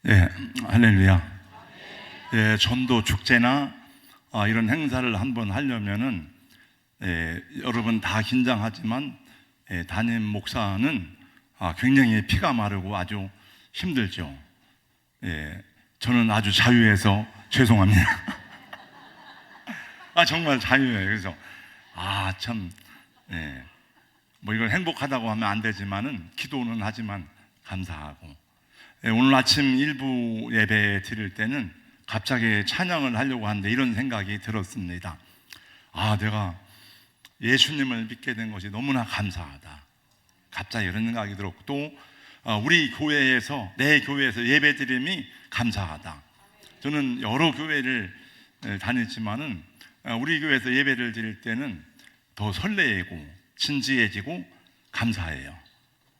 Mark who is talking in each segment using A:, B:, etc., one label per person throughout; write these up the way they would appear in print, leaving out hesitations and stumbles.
A: 예, 할렐루야. 예, 전도 축제나 이런 행사를 한번 하려면은 여러분 다 긴장하지만 담임 목사는 굉장히 피가 마르고 아주 힘들죠. 저는 아주 자유해서 죄송합니다. 정말 자유해요. 그래서 참, 뭐 이걸 행복하다고 하면 안 되지만은 기도는 하지만 감사하고. 오늘 아침 일부 예배 드릴 때는 갑자기 찬양을 하려고 하는데 이런 생각이 들었습니다. 내가 예수님을 믿게 된 것이 너무나 감사하다. 갑자기 이런 생각이 들었고, 또 우리 교회에서, 내 교회에서 예배 드림이 감사하다. 저는 여러 교회를 다녔지만은 우리 교회에서 예배를 드릴 때는 더 설레고 진지해지고 감사해요.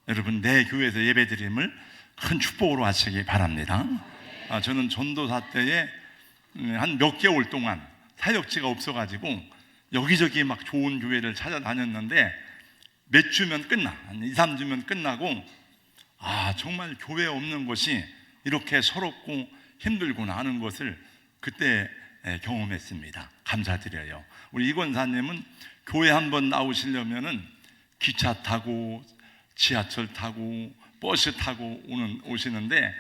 A: 여러분, 내 교회에서 예배 드림을 큰 축복으로 하시기 바랍니다. 저는 전도사 때에 한 몇 개월 동안 사역지가 없어가지고 여기저기 막 좋은 교회를 찾아다녔는데 몇 주면 끝나, 한 2, 3주면 끝나고 정말 교회 없는 것이 이렇게 서럽고 힘들구나 하는 것을 그때 경험했습니다. 감사드려요. 우리 이 권사님은 교회 한번 나오시려면은 기차 타고 지하철 타고 버스 타고 오시는데,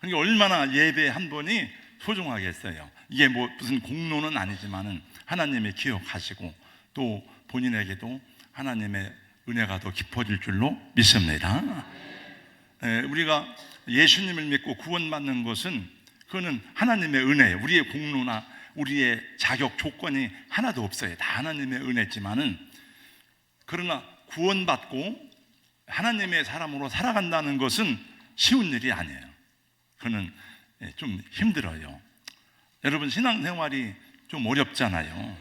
A: 그러니까 얼마나 예배 한 번이 소중하겠어요. 이게 뭐 무슨 공로는 아니지만은 하나님의 기억하시고 또 본인에게도 하나님의 은혜가 더 깊어질 줄로 믿습니다. 우리가 예수님을 믿고 구원받는 것은 그거는 하나님의 은혜예요. 우리의 공로나 우리의 자격 조건이 하나도 없어요. 다 하나님의 은혜지만은, 그러나 구원받고 하나님의 사람으로 살아간다는 것은 쉬운 일이 아니에요. 그거는 좀 힘들어요. 여러분, 신앙생활이 좀 어렵잖아요.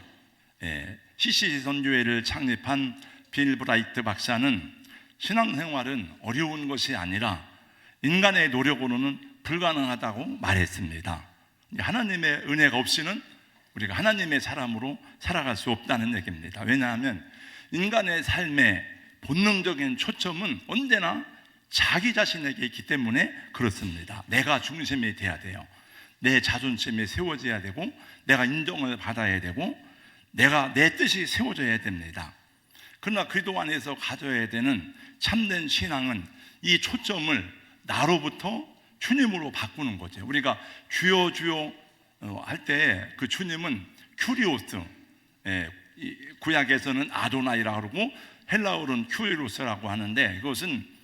A: CC 선교회를 창립한 빌 브라이트 박사는 신앙생활은 어려운 것이 아니라 인간의 노력으로는 불가능하다고 말했습니다. 하나님의 은혜가 없이는 우리가 하나님의 사람으로 살아갈 수 없다는 얘기입니다. 왜냐하면 인간의 삶의 본능적인 초점은 언제나 자기 자신에게 있기 때문에 그렇습니다. 내가 중심이 돼야 돼요. 내 자존심이 세워져야 되고, 내가 인정을 받아야 되고, 내 뜻이 세워져야 됩니다. 그러나 그도 안에서 가져야 되는 참된 신앙은 이 초점을 나로부터 주님으로 바꾸는 거죠. 우리가 주여 주여 할 때 그 주님은 큐리오스, 구약에서는 아도나이라고 그러고 헬라어로는 큐리오스라고 하는데, 이것은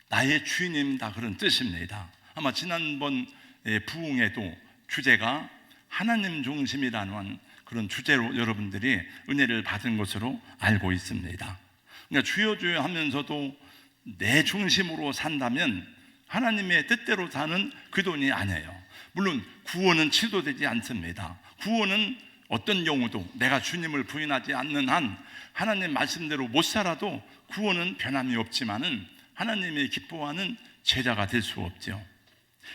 A: 나의 주인입니다, 그런 뜻입니다. 아마 지난번 부흥에도 주제가 하나님 중심이라는 그런 주제로 여러분들이 은혜를 받은 것으로 알고 있습니다. 그러니까 주여 주여 하면서도 내 중심으로 산다면 하나님의 뜻대로 사는 그 돈이 아니에요. 물론 구원은 취소되지 않습니다. 구원은 어떤 경우도 내가 주님을 부인하지 않는 한 하나님 말씀대로 못 살아도 구원은 변함이 없지만은 하나님의 기뻐하는 제자가 될 수 없죠.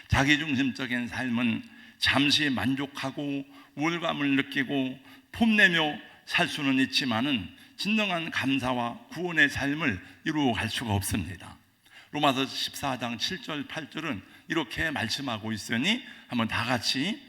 A: 자기중심적인 삶은 잠시 만족하고 우월감을 느끼고 폼내며 살 수는 있지만은 진정한 감사와 구원의 삶을 이루어갈 수가 없습니다. 로마서 14장 7절 8절은 이렇게 말씀하고 있으니 한번 다 같이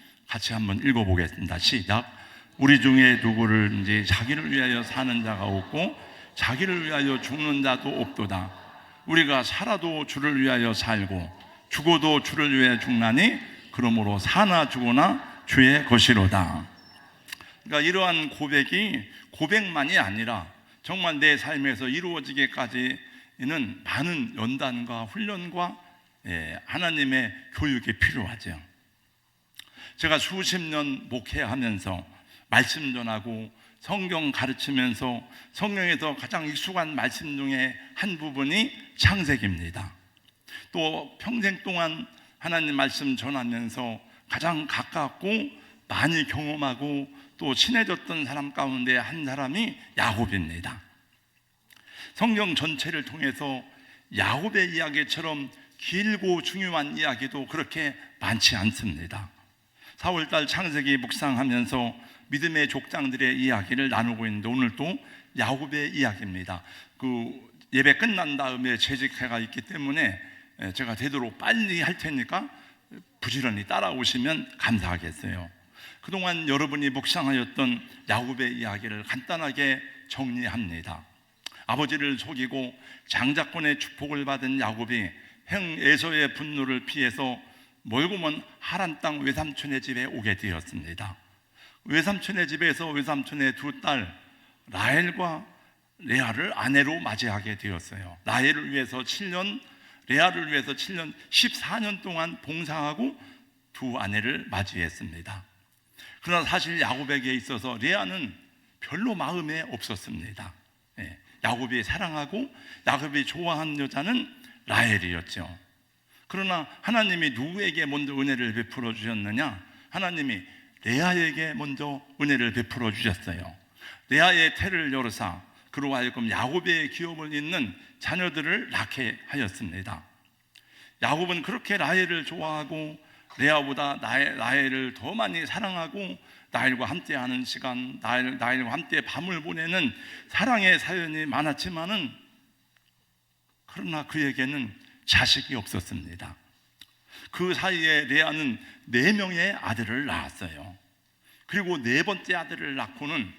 A: 한번 읽어보겠습니다. 시작. 우리 중에 누구를 자기를 위하여 사는 자가 없고 자기를 위하여 죽는 자도 없도다. 우리가 살아도 주를 위하여 살고 죽어도 주를 위하여 죽나니 그러므로 사나 죽으나 주의 것이로다. 그러니까 이러한 고백만이 아니라 정말 내 삶에서 이루어지기까지는 많은 연단과 훈련과 하나님의 교육이 필요하죠. 제가 수십 년 목회하면서 말씀 전하고 성경 가르치면서 성경에서 가장 익숙한 말씀 중에 한 부분이 창세기입니다. 또 평생 동안 하나님 말씀 전하면서 가장 가깝고 많이 경험하고 또 친해졌던 사람 가운데 한 사람이 야곱입니다. 성경 전체를 통해서 야곱의 이야기처럼 길고 중요한 이야기도 그렇게 많지 않습니다. 4월달 창세기 묵상하면서 믿음의 족장들의 이야기를 나누고 있는데, 오늘도 야곱의 이야기입니다. 그 예배 끝난 다음에 재직회가 있기 때문에 제가 되도록 빨리 할 테니까 부지런히 따라오시면 감사하겠어요. 그동안 여러분이 묵상하였던 야곱의 이야기를 간단하게 정리합니다. 아버지를 속이고 장자권의 축복을 받은 야곱이 형 에서의 분노를 피해서 멀고 먼 하란 땅 외삼촌의 집에 오게 되었습니다. 외삼촌의 집에서 외삼촌의 두 딸 라헬과 레아를 아내로 맞이하게 되었어요. 라헬을 위해서 7년, 레아를 위해서 7년, 14년 동안 봉사하고 두 아내를 맞이했습니다. 그러나 사실 야곱에게 있어서 레아는 별로 마음에 없었습니다. 야곱이 사랑하고 야곱이 좋아하는 여자는 라헬이었죠. 그러나 하나님이 누구에게 먼저 은혜를 베풀어 주셨느냐? 하나님이 레아에게 먼저 은혜를 베풀어 주셨어요. 레아의 태를 열어사 그로 하여금 야곱의 기업을 잇는 자녀들을 낳게 하였습니다. 야곱은 그렇게 라헬을 좋아하고 레아보다 라헬을 더 많이 사랑하고 라헬과 함께하는 시간, 라헬과 함께 밤을 보내는 사랑의 사연이 많았지만은 그러나 그에게는 자식이 없었습니다. 그 사이에 레아는 4명의 아들을 낳았어요. 그리고 4번째 아들을 낳고는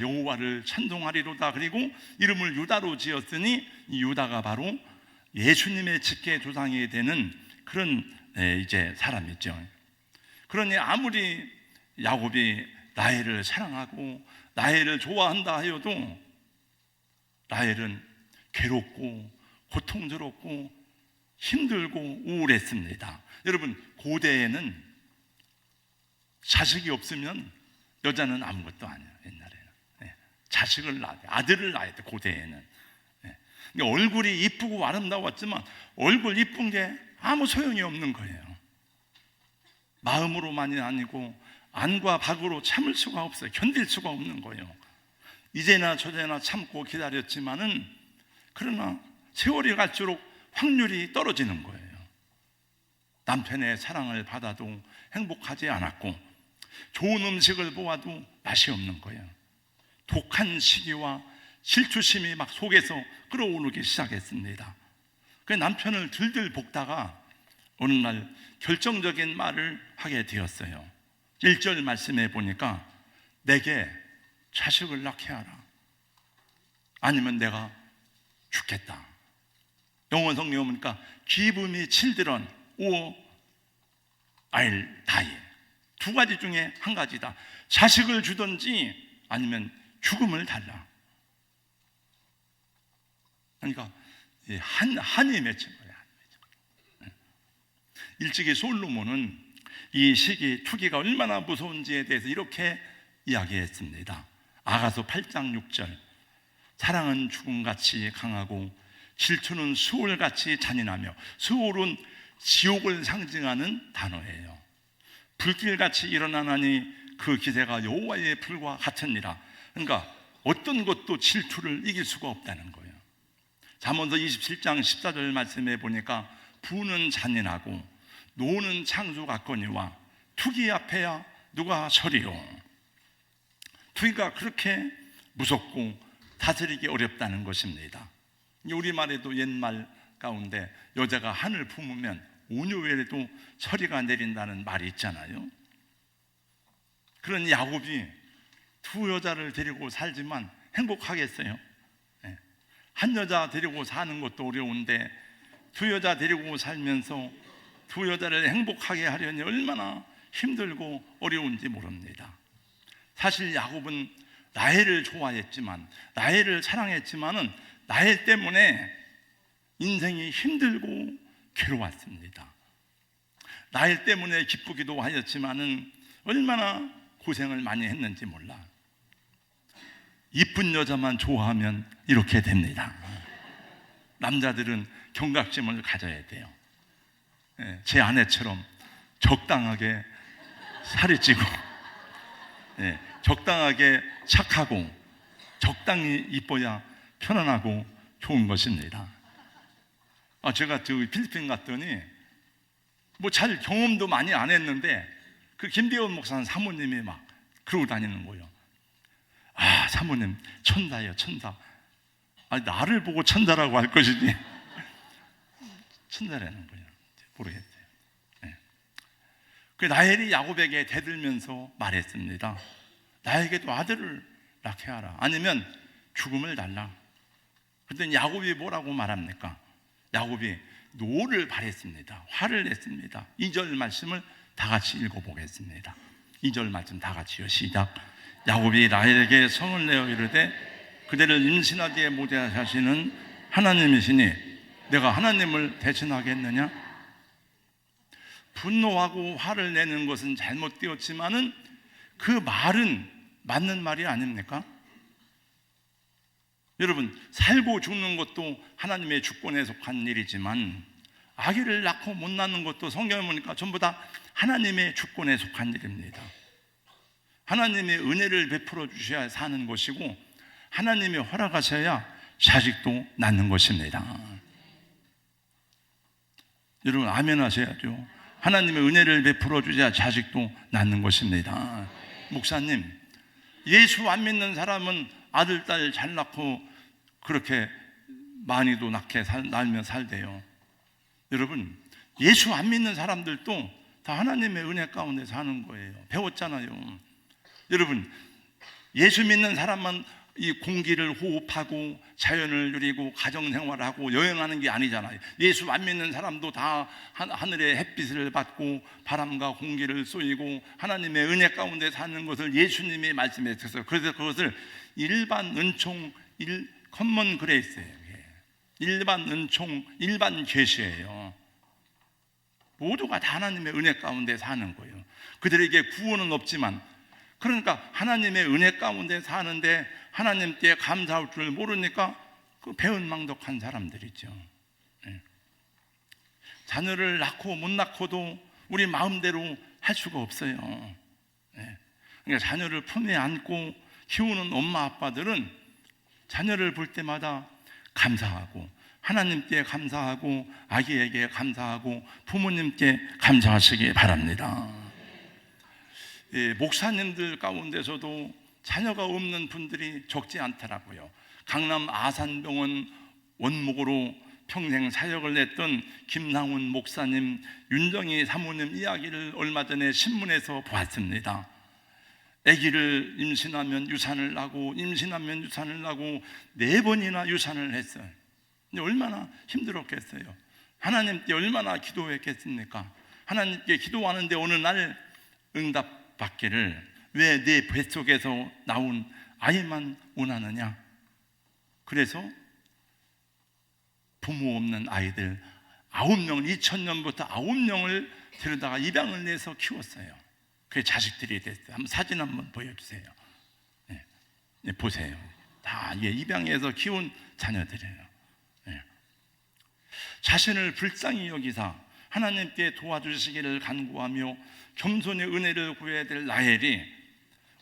A: 여호와를 찬송하리로다. 그리고 이름을 유다로 지었으니 이 유다가 바로 예수님의 직계 조상이 되는 그런 이제 사람이죠. 그러니 아무리 야곱이 라헬을 사랑하고 라헬을 좋아한다 하여도 라헬은 괴롭고 고통스럽고 힘들고 우울했습니다. 여러분, 고대에는 자식이 없으면 여자는 아무것도 아니에요. 옛날에는 자식을 낳아야 돼, 아들을 낳아야 돼. 고대에는 얼굴이 이쁘고 아름다웠지만 얼굴 이쁜 게 아무 소용이 없는 거예요. 마음으로만이 아니고 안과 밖으로 참을 수가 없어요. 견딜 수가 없는 거예요. 이제나 저제나 참고 기다렸지만은 그러나 세월이 갈수록 확률이 떨어지는 거예요. 남편의 사랑을 받아도 행복하지 않았고 좋은 음식을 보아도 맛이 없는 거예요. 독한 시기와 질투심이 막 속에서 끌어오르기 시작했습니다. 그 남편을 들들 볶다가 어느 날 결정적인 말을 하게 되었어요. 1절 말씀에 보니까 내게 자식을 낳게 하라, 아니면 내가 죽겠다. 영어 성경에 보니까 Give me children or I'll die. 2가지 중에 한 가지다. 자식을 주든지 아니면 죽음을 달라. 그러니까 한이 맺힌 거예요. 일찍이 솔로몬은 이 시기 투기가 얼마나 무서운지에 대해서 이렇게 이야기했습니다. 아가서 8장 6절. 사랑은 죽음같이 강하고 질투는 수월같이 잔인하며. 수월은 지옥을 상징하는 단어예요. 불길같이 일어나나니 그 기세가 여호와의 불과 같으니라. 그러니까 어떤 것도 질투를 이길 수가 없다는 거예요. 잠언서 27장 14절 말씀에 보니까 부는 잔인하고 노는 창수 같거니와 투기 앞에야 누가 서리요. 투기가 그렇게 무섭고 다스리기 어렵다는 것입니다. 우리말에도 옛말 가운데 여자가 한을 품으면 온유에도 서리가 내린다는 말이 있잖아요. 그런 야곱이 두 여자를 데리고 살지만 행복하겠어요? 한 여자 데리고 사는 것도 어려운데 두 여자 데리고 살면서 두 여자를 행복하게 하려니 얼마나 힘들고 어려운지 모릅니다. 사실 야곱은 라헬을 좋아했지만, 라헬을 사랑했지만은 라헬 때문에 인생이 힘들고 괴로웠습니다. 라헬 때문에 기쁘기도 하였지만은 얼마나 고생을 많이 했는지 몰라. 이쁜 여자만 좋아하면 이렇게 됩니다. 남자들은 경각심을 가져야 돼요. 제 아내처럼 적당하게 살이 찌고, 적당하게 착하고, 적당히 이뻐야 편안하고 좋은 것입니다. 제가 필리핀 갔더니 뭐 잘 경험도 많이 안 했는데 그 김대원 목사는 사모님이 막 그러고 다니는 거예요. 사모님 천사예요, 천사. 나를 보고 천사라고 할 것이지 천사라는 거예요. 모르겠어요. 그 라헬이 야곱에게 대들면서 말했습니다. 나에게도 아들을 낳게 하라. 아니면 죽음을 달라. 그랬더니 야곱이 뭐라고 말합니까? 야곱이 노를 발했습니다. 화를 냈습니다. 2절 말씀을 다 같이 읽어보겠습니다. 2절 말씀 다 같이요. 시작. 야곱이 라헬에게 성을 내어 이르되 그대를 임신하기에 모자하시는 하나님이시니 내가 하나님을 대신하겠느냐? 분노하고 화를 내는 것은 잘못되었지만은 그 말은 맞는 말이 아닙니까? 여러분, 살고 죽는 것도 하나님의 주권에 속한 일이지만 아기를 낳고 못 낳는 것도 성경에 보니까 전부 다 하나님의 주권에 속한 일입니다. 하나님의 은혜를 베풀어 주셔야 사는 것이고 하나님이 허락하셔야 자식도 낳는 것입니다. 여러분 아멘 하셔야죠. 하나님의 은혜를 베풀어 주셔야 자식도 낳는 것입니다. 목사님, 예수 안 믿는 사람은 아들, 딸 잘 낳고 그렇게 많이도 낳으면 살대요. 여러분, 예수 안 믿는 사람들도 다 하나님의 은혜 가운데 사는 거예요. 배웠잖아요. 여러분, 예수 믿는 사람만 이 공기를 호흡하고 자연을 누리고 가정생활하고 여행하는 게 아니잖아요. 예수 안 믿는 사람도 다 하늘의 햇빛을 받고 바람과 공기를 쏘이고 하나님의 은혜 가운데 사는 것을 예수님이 말씀해 주셨어요. 그래서 그것을 일반 은총, 커먼 그레이스예요. 일반 은총, 일반 계시예요. 모두가 다 하나님의 은혜 가운데 사는 거예요. 그들에게 구원은 없지만, 그러니까 하나님의 은혜 가운데 사는데 하나님께 감사할 줄 모르니까 그 배은망덕한 사람들이죠. 자녀를 낳고 못 낳고도 우리 마음대로 할 수가 없어요. 그러니까 자녀를 품에 안고 키우는 엄마 아빠들은 자녀를 볼 때마다 감사하고 하나님께 감사하고 아기에게 감사하고 부모님께 감사하시기 바랍니다. 목사님들 가운데서도 자녀가 없는 분들이 적지 않더라고요. 강남 아산병원 원목으로 평생 사역을 냈던 김상훈 목사님, 윤정희 사모님 이야기를 얼마 전에 신문에서 보았습니다. 아기를 임신하면 유산을 나고 임신하면 유산을 나고 4번이나 유산을 했어요. 얼마나 힘들었겠어요. 하나님께 얼마나 기도했겠습니까? 하나님께 기도하는데 어느 날 응답받기를, 왜 내 뱃속에서 나온 아이만 원하느냐? 그래서 부모 없는 아이들 9명, 2000년부터 9명을 데려다가 입양을 내서 키웠어요. 그게 자식들이 됐어요. 한번 사진 한번 보여주세요. 네, 보세요. 다 입양해서 키운 자녀들이에요. 자신을 불쌍히 여기사 하나님께 도와주시기를 간구하며 겸손히 은혜를 구해야 될 라헬이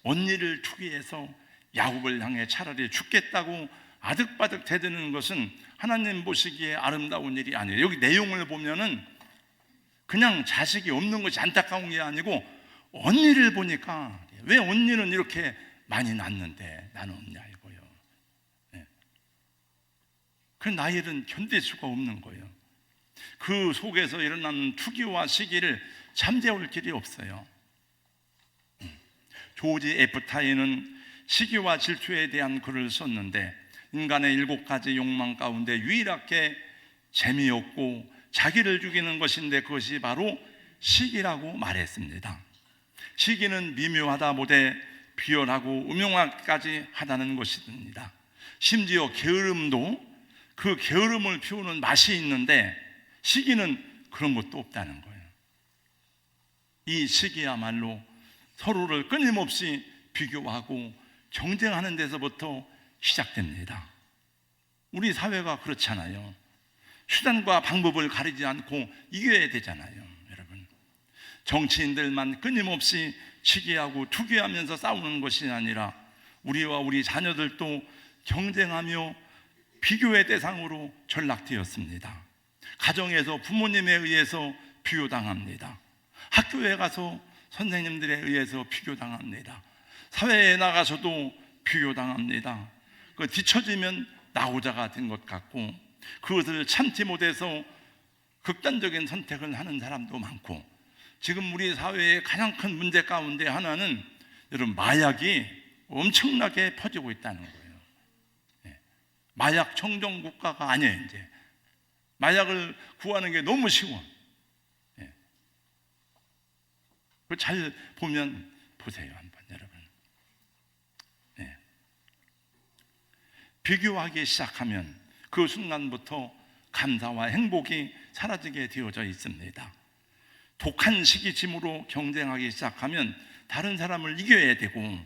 A: 언니를 투기해서 야곱을 향해 차라리 죽겠다고 아득바득 대드는 것은 하나님 보시기에 아름다운 일이 아니에요. 여기 내용을 보면은 그냥 자식이 없는 것이 안타까운 게 아니고 언니를 보니까 왜 언니는 이렇게 많이 낳는데 나는 없냐 이거예요. 그 라헬은 견딜 수가 없는 거예요. 그 속에서 일어나는 투기와 시기를 잠재울 길이 없어요. 조지 에프타이는 시기와 질투에 대한 글을 썼는데 인간의 7가지 욕망 가운데 유일하게 재미없고 자기를 죽이는 것인데 그것이 바로 시기라고 말했습니다. 시기는 미묘하다 못해 비열하고 음흉하기까지 하다는 것입니다. 심지어 게으름도 그 게으름을 피우는 맛이 있는데 시기는 그런 것도 없다는 거예요. 이 시기야말로 서로를 끊임없이 비교하고 경쟁하는 데서부터 시작됩니다. 우리 사회가 그렇잖아요. 수단과 방법을 가리지 않고 이겨야 되잖아요. 여러분, 정치인들만 끊임없이 시기하고 투기하면서 싸우는 것이 아니라 우리와 우리 자녀들도 경쟁하며 비교의 대상으로 전락되었습니다. 가정에서 부모님에 의해서 비교당합니다. 학교에 가서 선생님들에 의해서 비교당합니다. 사회에 나가서도 비교당합니다. 그 뒤처지면 나호자가 된 것 같고 그것을 참지 못해서 극단적인 선택을 하는 사람도 많고 지금 우리 사회의 가장 큰 문제 가운데 하나는 여러분 마약이 엄청나게 퍼지고 있다는 거예요. 마약 청정 국가가 아니에요. 이제 마약을 구하는 게 너무 쉬워. 잘 보면 보세요 한번 여러분. 비교하기 시작하면 그 순간부터 감사와 행복이 사라지게 되어져 있습니다. 독한 시기심으로 경쟁하기 시작하면 다른 사람을 이겨야 되고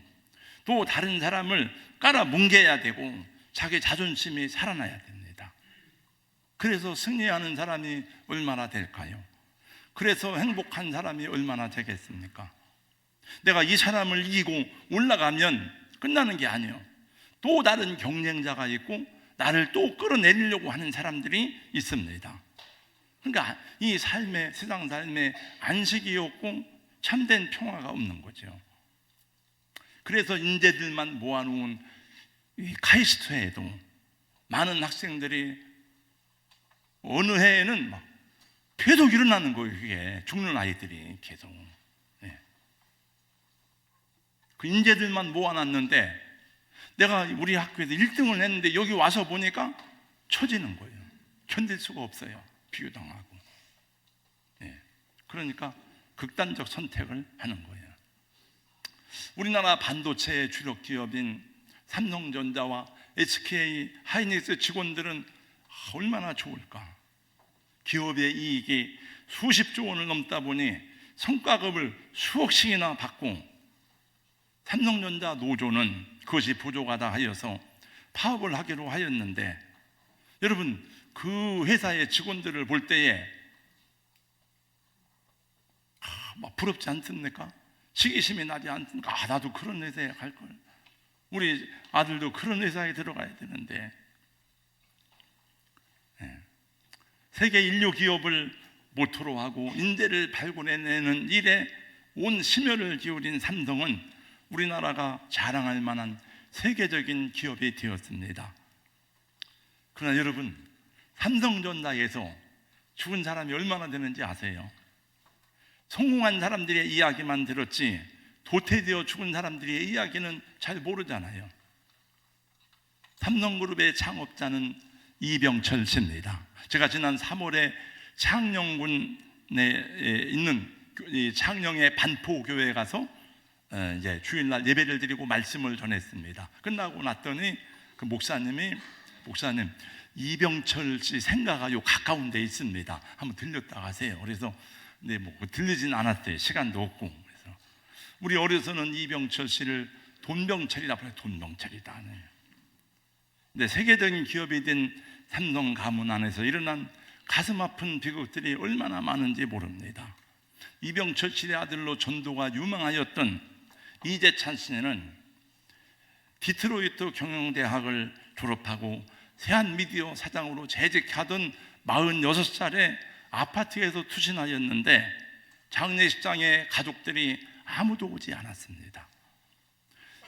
A: 또 다른 사람을 깔아뭉개야 되고 자기 자존심이 살아나야 됩니다. 그래서 승리하는 사람이 얼마나 될까요? 그래서 행복한 사람이 얼마나 되겠습니까? 내가 이 사람을 이기고 올라가면 끝나는 게 아니에요. 또 다른 경쟁자가 있고 나를 또 끌어내리려고 하는 사람들이 있습니다. 그러니까 이 삶의, 세상 삶에 안식이 없고 참된 평화가 없는 거죠. 그래서 인재들만 모아놓은 이 카이스트에도 많은 학생들이 어느 해에는 막 계속 일어나는 거예요. 그게 죽는 아이들이 계속. 그 인재들만 모아놨는데 내가 우리 학교에서 1등을 했는데 여기 와서 보니까 처지는 거예요. 견딜 수가 없어요. 비교당하고. 그러니까 극단적 선택을 하는 거예요. 우리나라 반도체의 주력 기업인 삼성전자와 SK 하이닉스 직원들은 얼마나 좋을까? 기업의 이익이 수십조 원을 넘다 보니 성과급을 수억씩이나 받고 삼성전자 노조는 그것이 부족하다 하여서 파업을 하기로 하였는데 여러분 그 회사의 직원들을 볼 때에 막 부럽지 않습니까? 시기심이 나지 않습니까? 나도 그런 회사에 갈걸. 우리 아들도 그런 회사에 들어가야 되는데 세계 인류 기업을 모토로 하고 인재를 발굴해내는 일에 온 심혈을 기울인 삼성은 우리나라가 자랑할 만한 세계적인 기업이 되었습니다. 그러나 여러분 삼성전자에서 죽은 사람이 얼마나 되는지 아세요? 성공한 사람들의 이야기만 들었지 도태되어 죽은 사람들의 이야기는 잘 모르잖아요. 삼성그룹의 창업자는 이병철 씨입니다. 제가 지난 3월에 창녕군에 있는 창녕의 반포교회에 가서 이제 주일날 예배를 드리고 말씀을 전했습니다. 끝나고 났더니 그 목사님 이병철 씨 생가가 요 가까운 데 있습니다. 한번 들렸다 가세요. 그래서 뭐 들리진 않았대요. 시간도 없고. 그래서 우리 어려서는 이병철 씨를 돈병철이라 불러요. 돈병철이다. 근데 세계적인 기업이 된 삼성 가문 안에서 일어난 가슴 아픈 비극들이 얼마나 많은지 모릅니다. 이병철 씨의 아들로 전도가 유망하였던 이재찬 씨는 디트로이트 경영대학을 졸업하고 세한미디어 사장으로 재직하던 46살에 아파트에서 투신하였는데 장례식장에 가족들이 아무도 오지 않았습니다.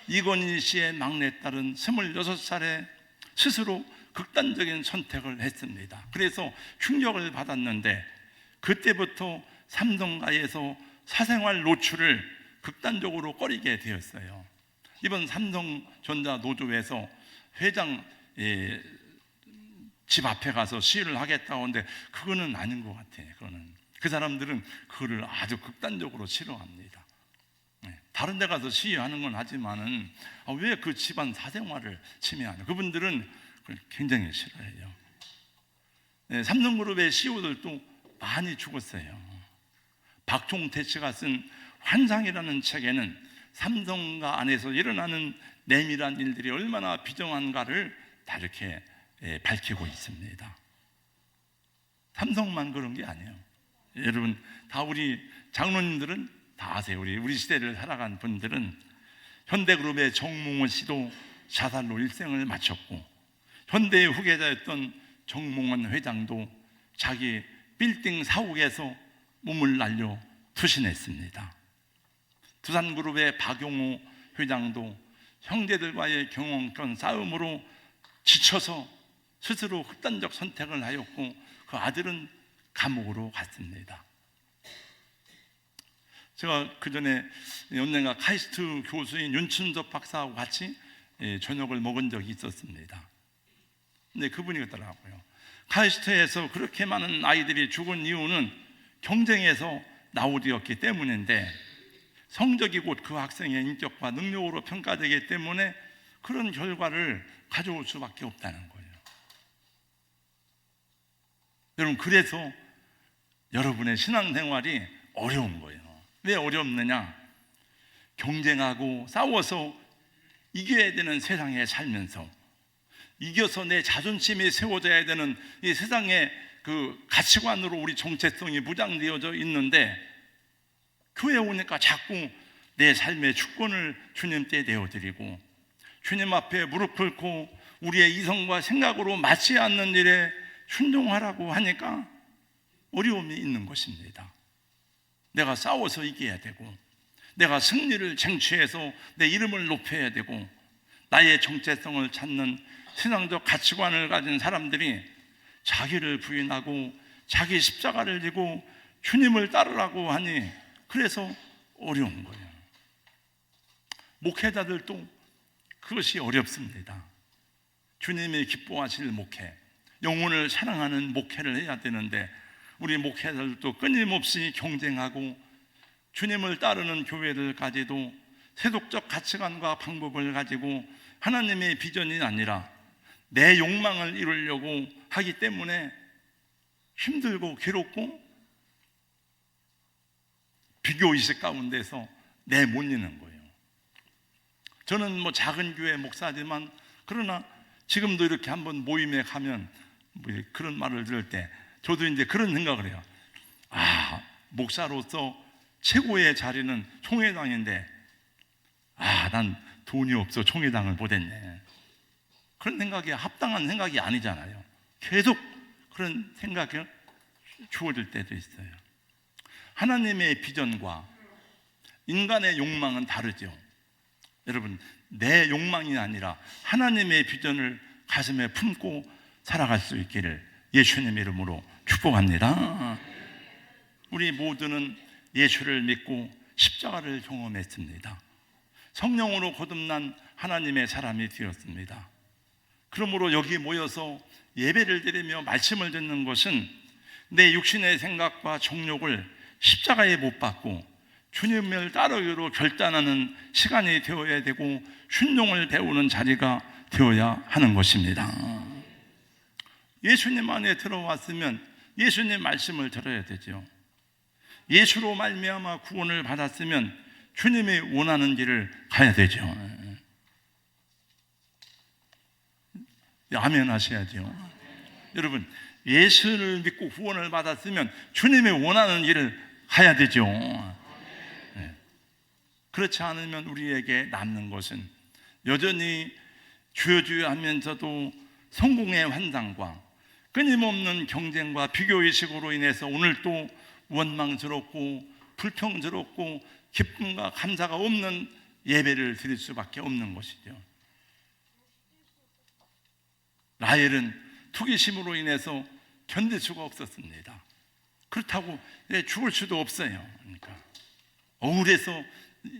A: 이건희 씨의 막내딸은 26살에 스스로 극단적인 선택을 했습니다. 그래서 충격을 받았는데 그때부터 삼성가에서 사생활 노출을 극단적으로 꺼리게 되었어요. 이번 삼성전자 노조에서 회장 집 앞에 가서 시위를 하겠다고 하는데 그거는 아닌 것 같아요. 그 사람들은 그거를 아주 극단적으로 싫어합니다. 다른 데 가서 시위하는 건 하지만은 왜 그 집안 사생활을 침해하냐? 그분들은 굉장히 싫어해요. 삼성그룹의 CEO들도 많이 죽었어요. 박종태 씨가 쓴 환상이라는 책에는 삼성가 안에서 일어나는 내밀한 일들이 얼마나 비정한가를 다 이렇게 밝히고 있습니다. 삼성만 그런 게 아니에요. 여러분 다 우리 장로님들은 다 아세요. 우리 시대를 살아간 분들은 현대그룹의 정몽원 씨도 자살로 일생을 마쳤고 현대의 후계자였던 정몽원 회장도 자기 빌딩 사옥에서 몸을 날려 투신했습니다. 두산그룹의 박용호 회장도 형제들과의 경영권 싸움으로 지쳐서 스스로 극단적 선택을 하였고 그 아들은 감옥으로 갔습니다. 제가 그 전에 언젠가 카이스트 교수인 윤춘섭 박사하고 같이 저녁을 먹은 적이 있었습니다. 근데 그분이 그러더라고요. 카이스트에서 그렇게 많은 아이들이 죽은 이유는 경쟁에서 나오되었기 때문인데, 성적이 곧 그 학생의 인격과 능력으로 평가되기 때문에 그런 결과를 가져올 수밖에 없다는 거예요. 여러분, 그래서 여러분의 신앙생활이 어려운 거예요. 왜 어렵느냐? 경쟁하고 싸워서 이겨야 되는 세상에 살면서, 이겨서 내 자존심이 세워져야 되는 이 세상의 그 가치관으로 우리 정체성이 무장되어져 있는데, 교회 오니까 자꾸 내 삶의 주권을 주님께 내어드리고 주님 앞에 무릎 꿇고 우리의 이성과 생각으로 맞지 않는 일에 순종하라고 하니까 어려움이 있는 것입니다. 내가 싸워서 이겨야 되고, 내가 승리를 쟁취해서 내 이름을 높여야 되고, 나의 정체성을 찾는 신앙적 가치관을 가진 사람들이 자기를 부인하고 자기 십자가를 지고 주님을 따르라고 하니, 그래서 어려운 거예요. 목회자들도 그것이 어렵습니다. 주님이 기뻐하실 목회, 영혼을 사랑하는 목회를 해야 되는데, 우리 목회자들도 끊임없이 경쟁하고 주님을 따르는 교회들까지도 세속적 가치관과 방법을 가지고 하나님의 비전이 아니라 내 욕망을 이루려고 하기 때문에 힘들고 괴롭고 비교의식 가운데서 내몰리는 거예요. 저는 작은 교회 목사지만, 그러나 지금도 이렇게 한번 모임에 가면 그런 말을 들을 때 저도 이제 그런 생각을 해요. 목사로서 최고의 자리는 총회당인데, 난 돈이 없어 총회당을 못했네. 그런 생각이 합당한 생각이 아니잖아요. 계속 그런 생각이 주어질 때도 있어요. 하나님의 비전과 인간의 욕망은 다르죠. 여러분, 내 욕망이 아니라 하나님의 비전을 가슴에 품고 살아갈 수 있기를 예수님 이름으로 축복합니다. 우리 모두는 예수를 믿고 십자가를 경험했습니다. 성령으로 거듭난 하나님의 사람이 되었습니다. 그러므로 여기 모여서 예배를 드리며 말씀을 듣는 것은 내 육신의 생각과 정욕을 십자가에 못 박고 주님을 따르기로 결단하는 시간이 되어야 되고, 순종을 배우는 자리가 되어야 하는 것입니다. 예수님 안에 들어왔으면 예수님 말씀을 들어야 되죠. 예수로 말미암아 구원을 받았으면 주님이 원하는 길을 가야 되죠. 아멘 하셔야죠. 여러분, 예수를 믿고 구원을 받았으면 주님이 원하는 길을 가야 되죠. 그렇지 않으면 우리에게 남는 것은 여전히 주여 하면서도 성공의 환상과 끊임없는 경쟁과 비교의식으로 인해서 오늘도 원망스럽고 불평스럽고 기쁨과 감사가 없는 예배를 드릴 수밖에 없는 것이죠. 라헬은 투기심으로 인해서 견딜 수가 없었습니다. 그렇다고 죽을 수도 없어요. 그러니까 억울해서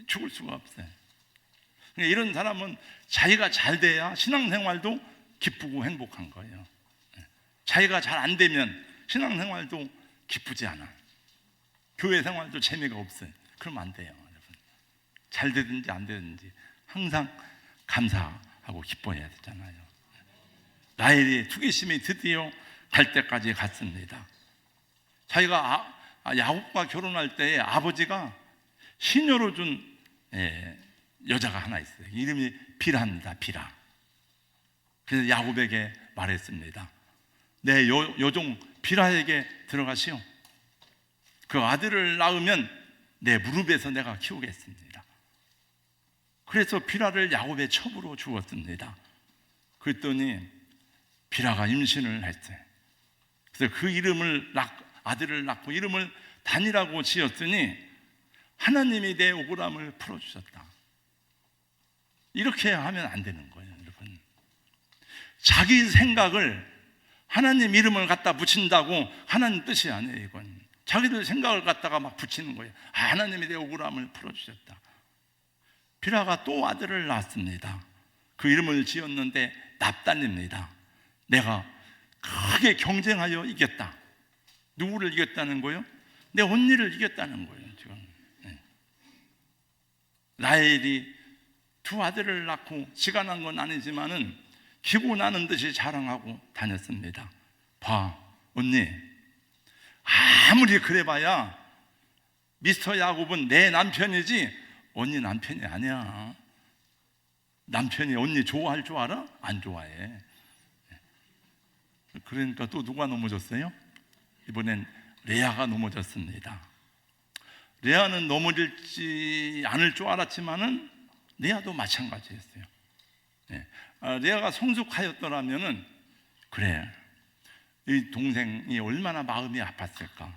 A: 죽을 수가 없어요. 이런 사람은 자기가 잘 돼야 신앙생활도 기쁘고 행복한 거예요. 자기가 잘 안 되면 신앙생활도 기쁘지 않아. 교회 생활도 재미가 없어요. 그러면 안 돼요, 여러분. 잘 되든지 안 되든지 항상 감사하고 기뻐해야 되잖아요. 라헬이 투기심이 드디어 갈 때까지 갔습니다. 자기가 야곱과 결혼할 때 아버지가 시녀로 준 여자가 하나 있어요. 이름이 비라입니다. 비라. 그래서 야곱에게 말했습니다. 내 여종 비라에게 들어가시오. 그 아들을 낳으면 내 무릎에서 내가 키우겠습니다. 그래서 비라를 야곱의 첩으로 주었습니다. 그랬더니 비라가 임신을 했어요. 그래서 그 아들을 낳고 이름을 단이라고 지었더니 하나님이 내 억울함을 풀어주셨다. 이렇게 하면 안 되는 거예요, 여러분. 자기 생각을 하나님 이름을 갖다 붙인다고 하나님 뜻이 아니에요. 이건 자기들 생각을 갖다가 막 붙이는 거예요. 하나님이 내 억울함을 풀어주셨다. 빌하가 또 아들을 낳았습니다. 그 이름을 지었는데 납달리입니다. 내가 크게 경쟁하여 이겼다. 누구를 이겼다는 거예요? 내 언니를 이겼다는 거예요. 지금 라헬이 두 아들을 낳고 지가 난 건 아니지만은 기고 나는 듯이 자랑하고 다녔습니다. 봐, 언니, 아무리 그래봐야 미스터 야곱은 내 남편이지 언니 남편이 아니야. 남편이 언니 좋아할 줄 알아? 안 좋아해. 그러니까 또 누가 넘어졌어요? 이번엔 레아가 넘어졌습니다. 레아는 넘어질지 않을 줄 알았지만은 레아도 마찬가지였어요. 레아가 성숙하였더라면은 그래, 이 동생이 얼마나 마음이 아팠을까,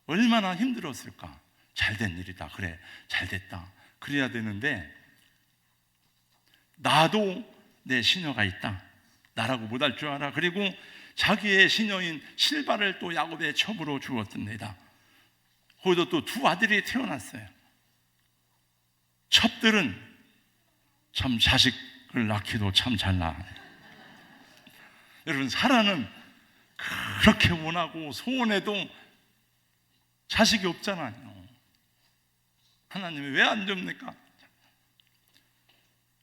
A: 얼마나 힘들었을까. 잘된 일이다. 그래, 잘됐다. 그래야 되는데 나도 내 시녀가 있다. 나라고 못할 줄 알아. 그리고 자기의 시녀인 실바를 또 야곱의 첩으로 주었습니다. 거기서 또 두 아들이 태어났어요. 첩들은 참 자식을 낳기도 참 잘 낳아요. 여러분, 사라는 그렇게 원하고 소원해도 자식이 없잖아요. 하나님이 왜 안 줍니까?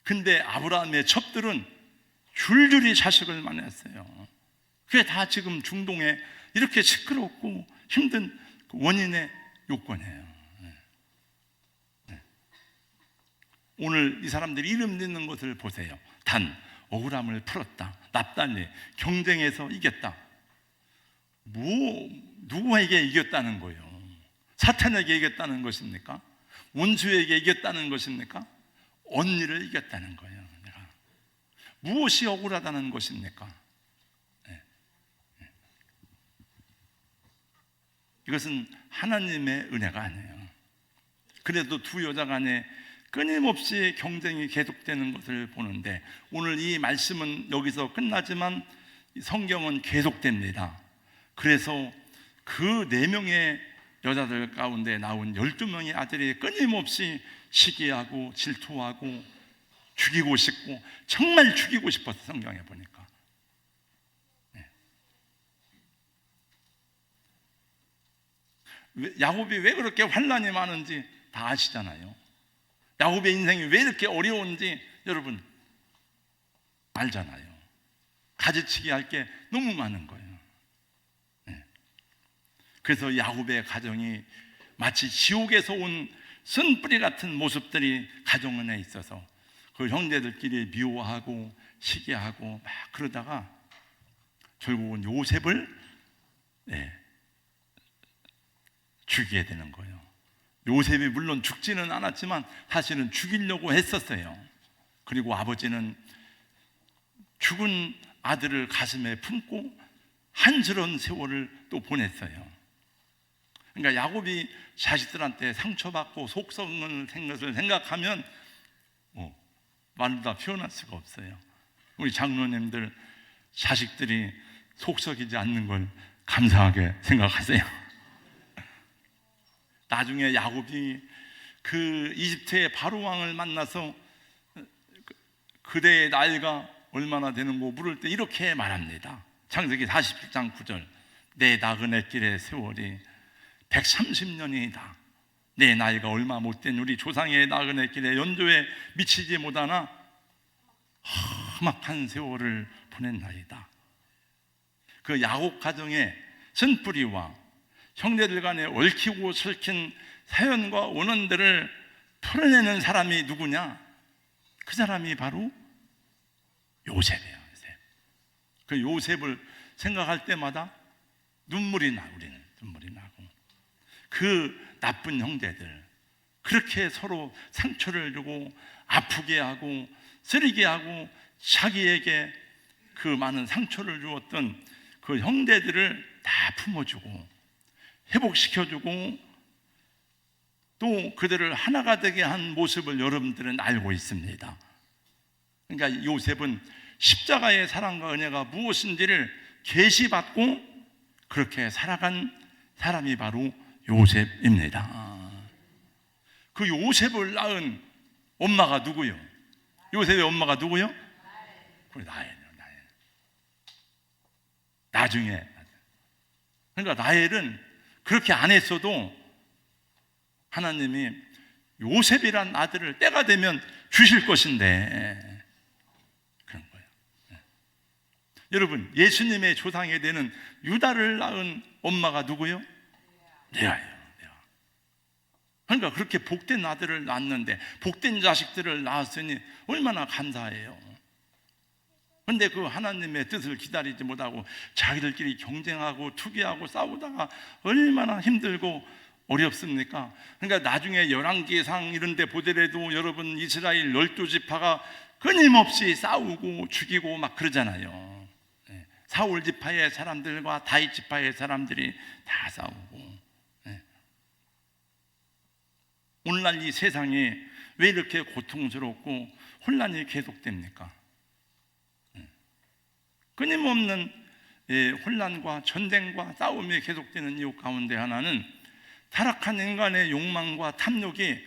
A: 근데 아브라함의 첩들은 줄줄이 자식을 만났어요. 그게 다 지금 중동에 이렇게 시끄럽고 힘든 원인의 요건이에요. 오늘 이 사람들이 이름 짓는 것을 보세요. 단, 억울함을 풀었다. 납달리, 경쟁에서 이겼다. 누구에게 이겼다는 거예요? 사탄에게 이겼다는 것입니까? 원수에게 이겼다는 것입니까? 언니를 이겼다는 거예요. 내가. 무엇이 억울하다는 것입니까? 이것은 하나님의 은혜가 아니에요. 그래도 두 여자 간에 끊임없이 경쟁이 계속되는 것을 보는데, 오늘 이 말씀은 여기서 끝나지만 성경은 계속됩니다. 그래서 그 4명의 여자들 가운데 나온 12명의 아들이 끊임없이 시기하고 질투하고 죽이고 싶고, 정말 죽이고 싶었어. 성경에 보니까 야곱이 왜 그렇게 환난이 많은지 다 아시잖아요. 야곱의 인생이 왜 이렇게 어려운지 여러분 알잖아요. 가지치기 할 게 너무 많은 거예요. 그래서 야곱의 가정이 마치 지옥에서 온 쓴뿌리 같은 모습들이 가정 안에 있어서 그 형제들끼리 미워하고 시기하고 막 그러다가 결국은 요셉을 죽이게 되는 거예요. 요셉이 물론 죽지는 않았지만 사실은 죽이려고 했었어요. 그리고 아버지는 죽은 아들을 가슴에 품고 한스러운 세월을 또 보냈어요. 그러니까 야곱이 자식들한테 상처받고 속썩는 것을 생각하면 말로 다 표현할 수가 없어요. 우리 장로님들 자식들이 속썩이지 않는 걸 감사하게 생각하세요. 나중에 야곱이 그 이집트의 바로 왕을 만나서 그대의 나이가 얼마나 되는고 물을 때 이렇게 말합니다. 창세기 47장 9절. 내 나그네 길의 세월이 130년이다. 내 나이가 얼마 못된 우리 조상의 나그네 길에 연조에 미치지 못하나 험악한 세월을 보냈나이다. 그 야곱 가정의 쓴뿌리와 형제들 간에 얽히고 설킨 사연과 원언들을 풀어내는 사람이 누구냐? 그 사람이 바로 요셉이에요. 요셉. 그 요셉을 생각할 때마다 눈물이 나. 우리는 눈물이 나고, 그 나쁜 형제들 그렇게 서로 상처를 주고 아프게 하고 쓰리게 하고 자기에게 그 많은 상처를 주었던 그 형제들을 다 품어주고 회복시켜주고 또 그들을 하나가 되게 한 모습을 여러분들은 알고 있습니다. 그러니까 요셉은 십자가의 사랑과 은혜가 무엇인지를 계시받고 그렇게 살아간 사람이 바로 요셉입니다. 그 요셉을 낳은 엄마가 누구요? 요셉의 엄마가 누구요? 나엘이요. 나중에. 그러니까 나엘은 그렇게 안 했어도 하나님이 요셉이란 아들을 때가 되면 주실 것인데 그런 거예요. 여러분, 예수님의 조상이 되는 유다를 낳은 엄마가 누구요? 레아예요. 그러니까 그렇게 복된 아들을 낳았는데, 복된 자식들을 낳았으니 얼마나 감사해요. 그런데 그 하나님의 뜻을 기다리지 못하고 자기들끼리 경쟁하고 투기하고 싸우다가 얼마나 힘들고 어렵습니까? 그러니까 나중에 열왕기상 이런 데 보더라도 여러분, 이스라엘 12지파가 끊임없이 싸우고 죽이고 막 그러잖아요. 사울 지파의 사람들과 다윗 지파의 사람들이 다 싸우고. 오늘날 이 세상이 왜 이렇게 고통스럽고 혼란이 계속됩니까? 끊임없는 혼란과 전쟁과 싸움이 계속되는 이유 가운데 하나는 타락한 인간의 욕망과 탐욕이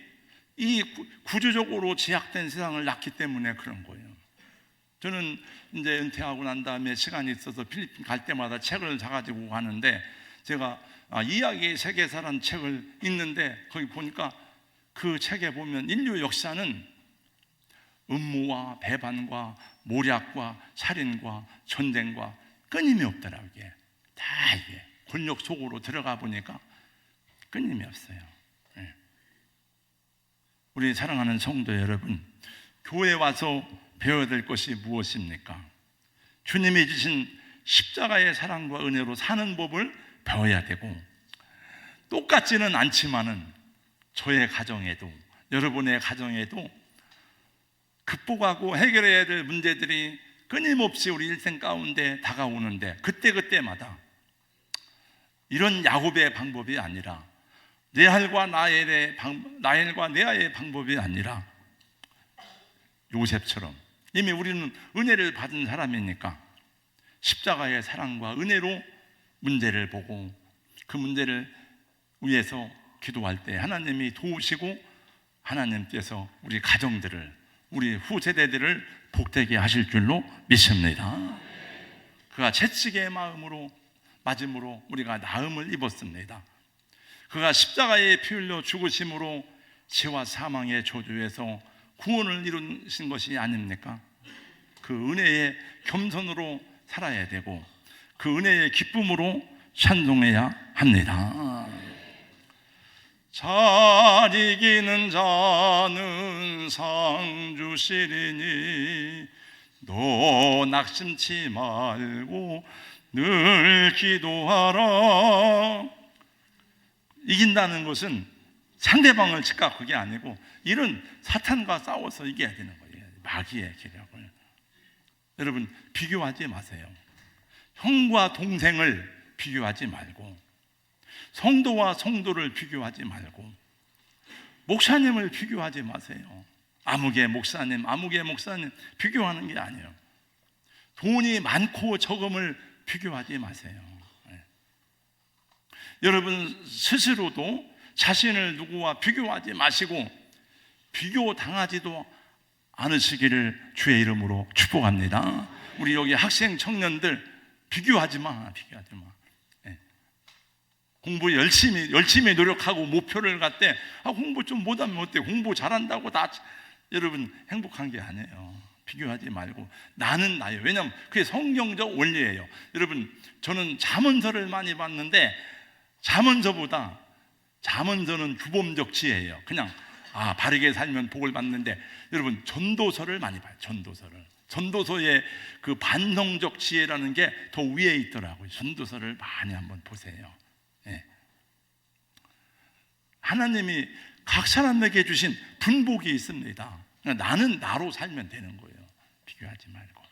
A: 이 구조적으로 제약된 세상을 낳기 때문에 그런 거예요. 저는 이제 은퇴하고 난 다음에 시간이 있어서 필리핀 갈 때마다 책을 사가지고 가는데, 제가 이야기의 세계사라는 책을 읽는데 거기 보니까 그 책에 보면 인류 역사는 음모와 배반과 모략과 살인과 전쟁과 끊임이 없더라고요. 다 이게 권력 속으로 들어가 보니까 끊임이 없어요. 우리 사랑하는 성도 여러분, 교회에 와서 배워야 될 것이 무엇입니까? 주님이 주신 십자가의 사랑과 은혜로 사는 법을 배워야 되고, 똑같지는 않지만은 저의 가정에도, 여러분의 가정에도 극복하고 해결해야 될 문제들이 끊임없이 우리 일생 가운데 다가오는데, 그때마다 이런 야곱의 방법이 아니라, 레알과 라헬과 레아의 방법이 아니라 요셉처럼, 이미 우리는 은혜를 받은 사람이니까 십자가의 사랑과 은혜로 문제를 보고 그 문제를 위해서 기도할 때 하나님이 도우시고, 하나님께서 우리 가정들을, 우리 후세대들을 복되게 하실 줄로 믿습니다. 그가 채찍의 마음으로 맞음으로 우리가 나음을 입었습니다. 그가 십자가에 피 흘려 죽으심으로 죄와 사망의 저주에서 구원을 이루신 것이 아닙니까? 그 은혜의 겸손으로 살아야 되고, 그 은혜의 기쁨으로 찬송해야 합니다. 잘 이기는 자는 상 주시리니 너 낙심치 말고 늘 기도하라. 이긴다는 것은 상대방을 즉각 그게 아니고, 이런 사탄과 싸워서 이겨야 되는 거예요. 마귀의 기력을. 여러분, 비교하지 마세요. 형과 동생을 비교하지 말고, 성도와 성도를 비교하지 말고, 목사님을 비교하지 마세요. 아무개 목사님 비교하는 게 아니에요. 돈이 많고 적음을 비교하지 마세요. 여러분 스스로도 자신을 누구와 비교하지 마시고 비교당하지도 않으시기를 주의 이름으로 축복합니다. 우리 여기 학생 청년들 비교하지 마. 공부 열심히 노력하고 목표를 갖되 공부 좀 못하면 어때? 공부 잘한다고 다 여러분 행복한 게 아니에요. 비교하지 말고 나는 나예요. 왜냐하면 그게 성경적 원리예요. 여러분, 저는 잠언서를 많이 봤는데 잠언서는 규범적 지혜예요. 그냥 바르게 살면 복을 받는데, 여러분 전도서를 많이 봐요. 전도서의 그 반성적 지혜라는 게 더 위에 있더라고요. 전도서를 많이 한번 보세요. 하나님이 각 사람에게 주신 분복이 있습니다. 나는 나로 살면 되는 거예요. 비교하지 말고.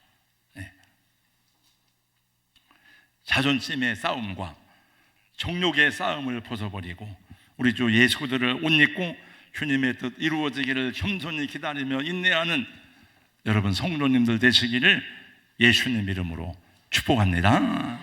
A: 자존심의 싸움과 정욕의 싸움을 벗어버리고 우리 주 예수 그리스도를 옷 입고 주님의 뜻 이루어지기를 겸손히 기다리며 인내하는 여러분 성도님들 되시기를 예수님 이름으로 축복합니다.